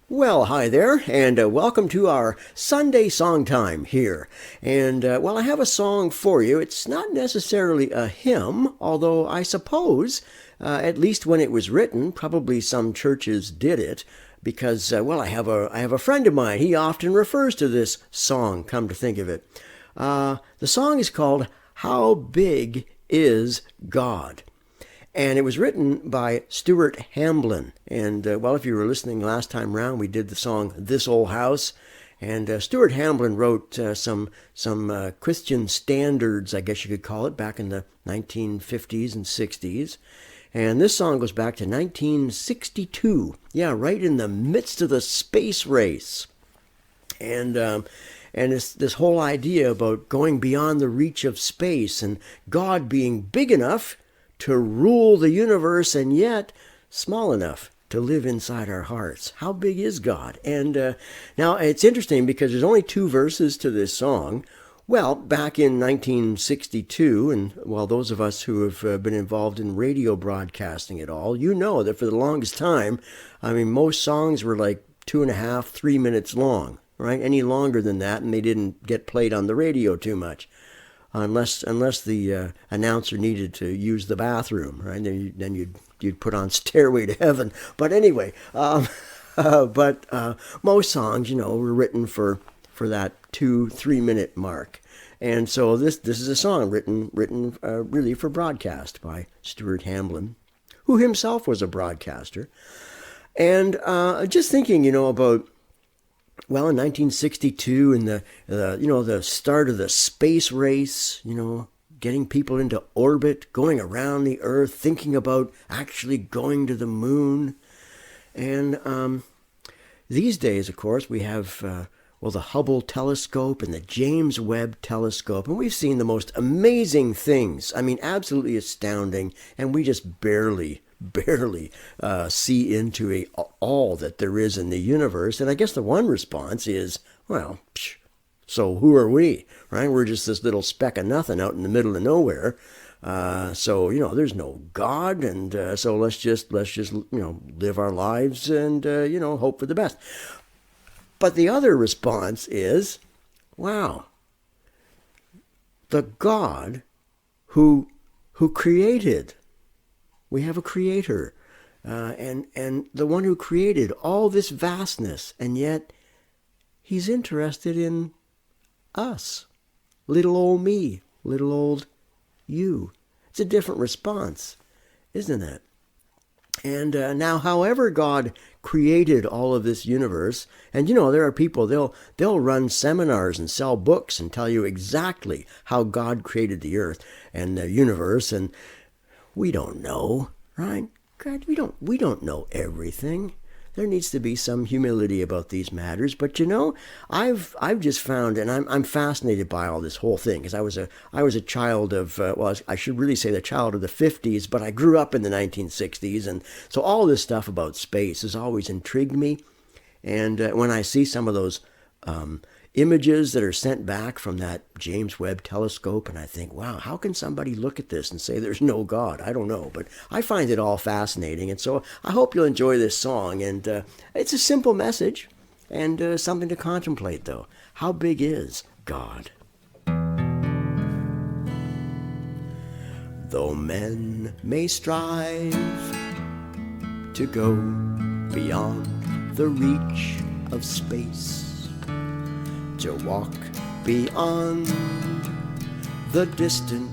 Well, hi there, and welcome to our Sunday song time here. And I have a song for you. It's not necessarily a hymn, although I suppose, at least when it was written, probably some churches did it. Because I have a friend of mine. He often refers to this song. Come to think of it, the song is called "How Big Is God." And it was written by Stuart Hamblen. And, if you were listening last time round, we did the song This Old House. And Stuart Hamblen wrote some Christian standards, I guess you could call it, back in the 1950s and 60s. And this song goes back to 1962. Yeah, right in the midst of the space race. And this whole idea about going beyond the reach of space and God being big enough to rule the universe and yet small enough to live inside our hearts. How big is God? And now it's interesting because there's only two verses to this song. Well, back in 1962, and those of us who have been involved in radio broadcasting at all, you know that for the longest time, most songs were like 2.5, 3 minutes long, right? Any longer than that, and they didn't get played on the radio too much. Unless the announcer needed to use the bathroom, right? Then you'd put on Stairway to Heaven. But anyway, most songs, were written for that 2-3 minute mark, and so this is a song written really for broadcast by Stuart Hamblen, who himself was a broadcaster, and just thinking, about. Well, in 1962, in the start of the space race, getting people into orbit, going around the Earth, thinking about actually going to the moon. And these days, of course, we have, the Hubble telescope and the James Webb telescope. And we've seen the most amazing things. Absolutely astounding. And we just barely see into all that there is in the universe. And I guess the one response is, so who are we, right? We're just this little speck of nothing out in the middle of nowhere. There's no God, and so let's just live our lives and hope for the best. But the other response is, wow, the God who created. We have a creator, and the one who created all this vastness, and yet he's interested in us, little old me, little old you. It's a different response, isn't it? And now, however God created all of this universe, and there are people, they'll run seminars and sell books and tell you exactly how God created the earth and the universe, and we don't know, right? God, we don't know everything. There needs to be some humility about these matters. But I've just found, and I'm fascinated by all this whole thing, because I was a child of I should really say the child of the 50s, but I grew up in the 1960s, and so all this stuff about space has always intrigued me. And when I see some of those images that are sent back from that James Webb telescope, and I think, wow, how can somebody look at this and say there's no God? I don't know, but I find it all fascinating, and so I hope you'll enjoy this song. And it's a simple message and something to contemplate, though. How big is God? Though men may strive to go beyond the reach of space, to walk beyond the distant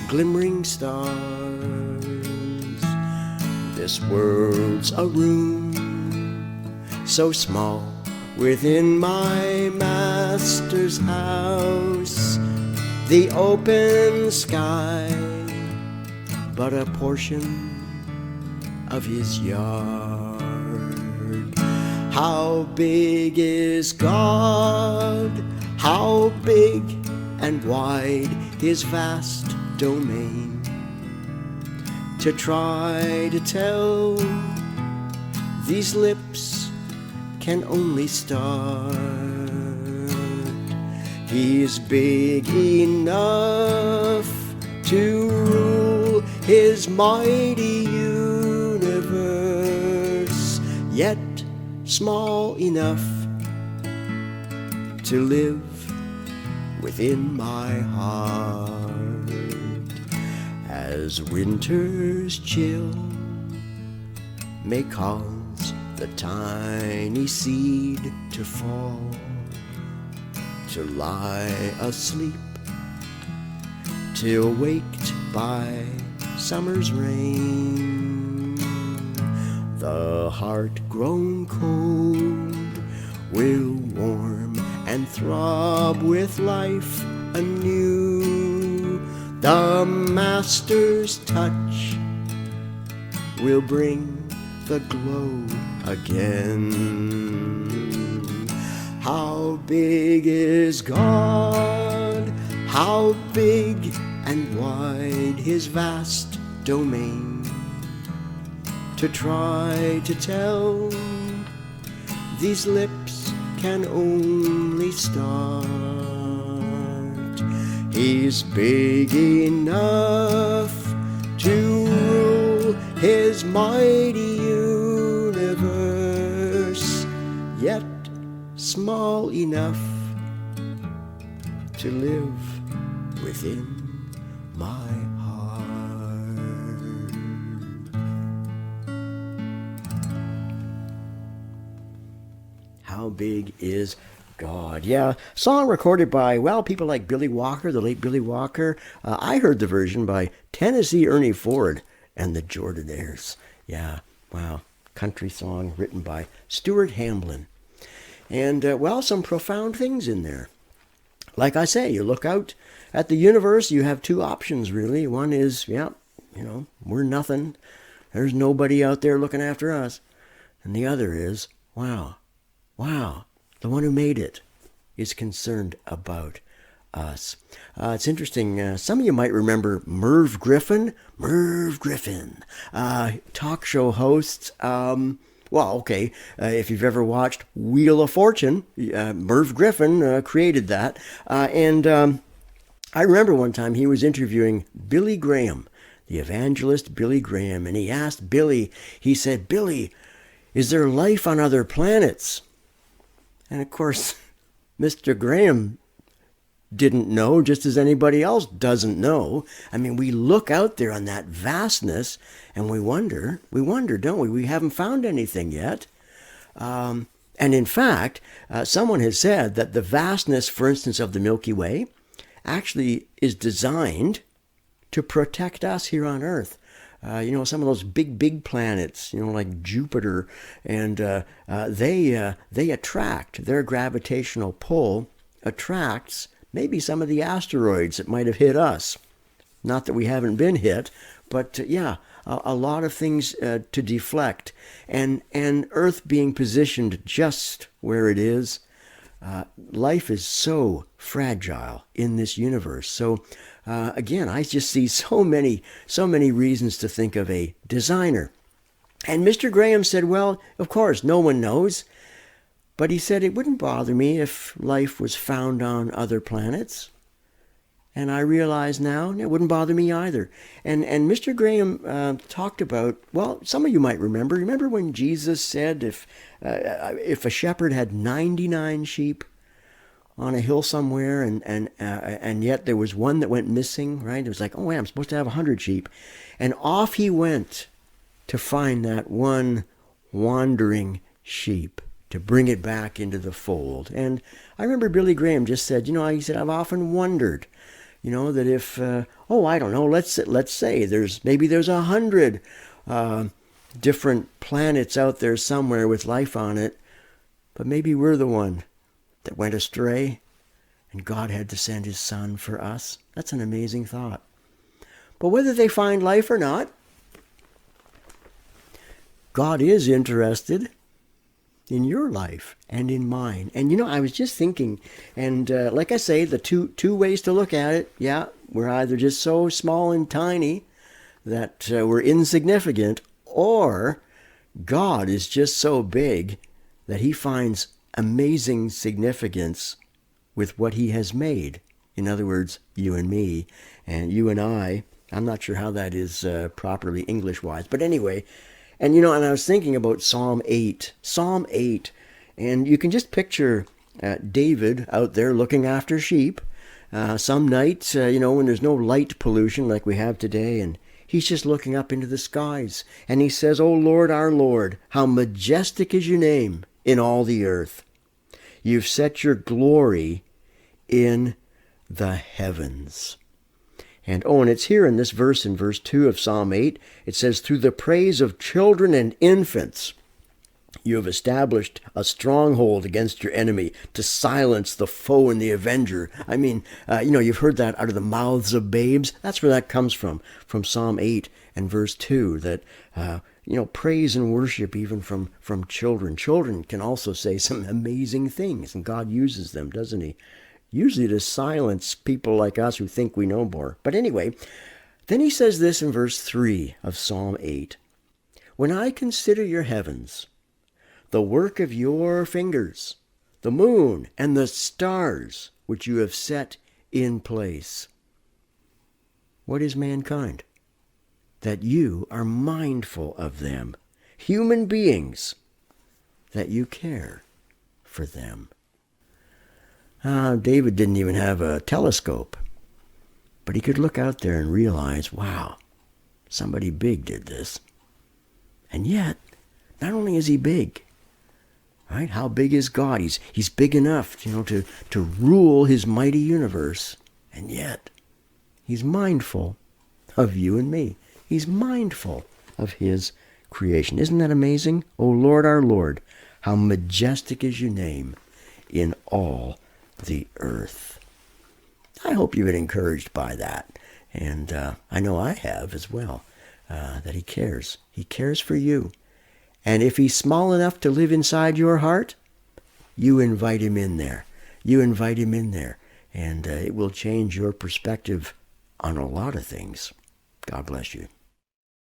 glimmering stars, this world's a room so small within my master's house, the open sky but a portion of his yard. How big is God? How big and wide his vast domain? To try to tell, these lips can only start. He's big enough to rule his mighty universe, yet small enough to live within my heart. As winter's chill may cause the tiny seed to fall, to lie asleep till waked by summer's rain. The heart grown cold will warm and throb with life anew. The Master's touch will bring the glow again. How big is God? How big and wide His vast domain? To try to tell, these lips can only start. He's big enough to rule His mighty universe, yet small enough to live within my heart. How big is God? Yeah, song recorded by, well, people like Billy Walker, the late Billy Walker. I heard the version by Tennessee Ernie Ford and the Jordanaires. Yeah, wow, country song written by Stuart Hamblen. And, well, some profound things in there. Like I say, you look out at the universe, you have two options, really. One is, yeah, we're nothing. There's nobody out there looking after us. And the other is, wow, the one who made it is concerned about us. It's interesting. Some of you might remember Merv Griffin, talk show host. If you've ever watched Wheel of Fortune, Merv Griffin created that. And I remember one time he was interviewing Billy Graham, the evangelist Billy Graham, and he asked Billy, he said, "Billy, is there life on other planets?" And of course, Mr. Graham didn't know, just as anybody else doesn't know. I mean, we look out there on that vastness and we wonder, don't we? We haven't found anything yet. And in fact, someone has said that the vastness, for instance, of the Milky Way actually is designed to protect us here on Earth. Some of those big planets, like Jupiter, and they attract, their gravitational pull attracts maybe some of the asteroids that might have hit us. Not that we haven't been hit, but a lot of things to deflect. And Earth being positioned just where it is, life is so fragile in this universe. So again, I just see so many reasons to think of a designer. And Mr. Graham said, well, of course, no one knows. But he said it wouldn't bother me if life was found on other planets. And I realize now it wouldn't bother me either. And Mr. Graham talked about, well, some of you might remember when Jesus said if a shepherd had 99 sheep on a hill somewhere and yet there was one that went missing, right? It was like, oh, I'm supposed to have 100 sheep. And off he went to find that one wandering sheep, to bring it back into the fold. And I remember Billy Graham just said, he said, I've often wondered, that if, I don't know, let's say there's 100 different planets out there somewhere with life on it, but maybe we're the one that went astray and God had to send His Son for us. That's an amazing thought. But whether they find life or not, God is interested in your life and in mine. And I was just thinking, and like I say, the two ways to look at it, we're either just so small and tiny that we're insignificant, or God is just so big that He finds amazing significance with what He has made. In other words, you and me, and you and I. I'm not sure how that is properly English-wise, but anyway. And, and I was thinking about Psalm 8. Psalm 8. And you can just picture David out there looking after sheep. Some nights, when there's no light pollution like we have today, and he's just looking up into the skies. And he says, "O Lord, our Lord, how majestic is your name in all the earth. You've set your glory in the heavens." And it's here in this verse, in verse 2 of Psalm 8, it says, "Through the praise of children and infants, you have established a stronghold against your enemy to silence the foe and the avenger." I mean, you've heard that out of the mouths of babes. That's where that comes from Psalm 8 and verse 2, that, praise and worship even from children. Children can also say some amazing things, and God uses them, doesn't he? Usually to silence people like us who think we know more. But anyway, then he says this in verse 3 of Psalm 8. "When I consider your heavens, the work of your fingers, the moon and the stars which you have set in place." What is mankind? That you are mindful of them. Human beings, that you care for them. David didn't even have a telescope, but he could look out there and realize, wow, somebody big did this. And yet, not only is he big, right? How big is God? He's big enough, to rule his mighty universe. And yet, he's mindful of you and me. He's mindful of his creation. Isn't that amazing? O Lord, our Lord, how majestic is your name in all the earth. I hope you've been encouraged by that. And I know I have as well, that he cares. He cares for you. And if he's small enough to live inside your heart, you invite him in there. You invite him in there. And it will change your perspective on a lot of things. God bless you.